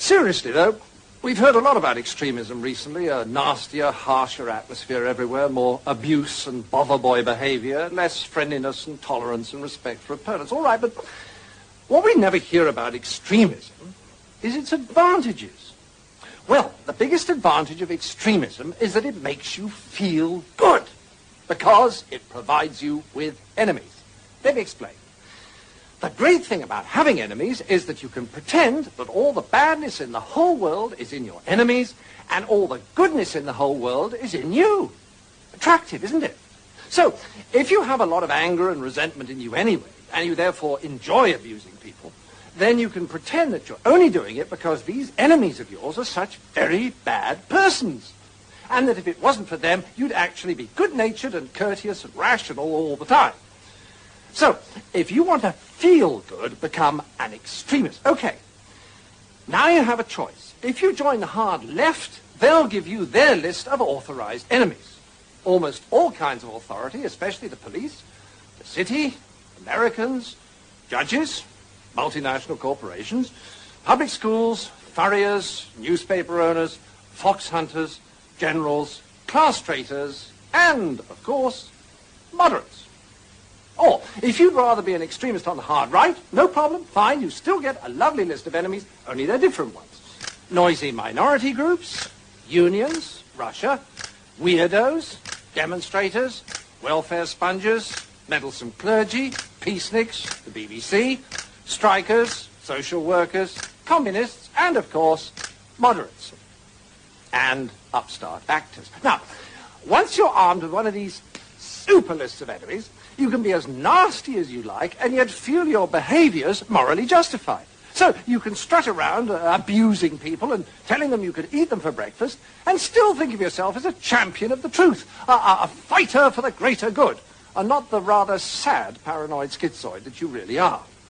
Seriously, though, we've heard a lot about extremism recently. A nastier, harsher atmosphere everywhere, more abuse and bother boy behavior, less friendliness and tolerance and respect for opponents. All right, but what we never hear about extremism is its advantages. Well, the biggest advantage of extremism is that it makes you feel good because it provides you with enemies. Let me explain. The great thing about having enemies is that you can pretend that all the badness in the whole world is in your enemies and all the goodness in the whole world is in you. Attractive, isn't it? So, if you have a lot of anger and resentment in you anyway, and you therefore enjoy abusing people, then you can pretend that you're only doing it because these enemies of yours are such very bad persons. And that if it wasn't for them, you'd actually be good-natured and courteous and rational all the time. So, if you want to feel good, become an extremist. Okay, now you have a choice. If you join the hard left, they'll give you their list of authorized enemies. Almost all kinds of authority, especially the police, the city, Americans, judges, multinational corporations, public schools, furriers, newspaper owners, fox hunters, generals, class traitors, and, of course, moderates. Or, if you'd rather be an extremist on the hard right, no problem, fine, you still get a lovely list of enemies, only they're different ones. Noisy minority groups, unions, Russia, weirdos, demonstrators, welfare sponges, meddlesome clergy, peaceniks, the BBC, strikers, social workers, communists, and, of course, moderates. And upstart actors. Now, once you're armed with one of these super lists of enemies, you can be as nasty as you like and yet feel your behaviors morally justified. So you can strut around abusing people and telling them you could eat them for breakfast and still think of yourself as a champion of the truth, a fighter for the greater good, and not the rather sad paranoid schizoid that you really are.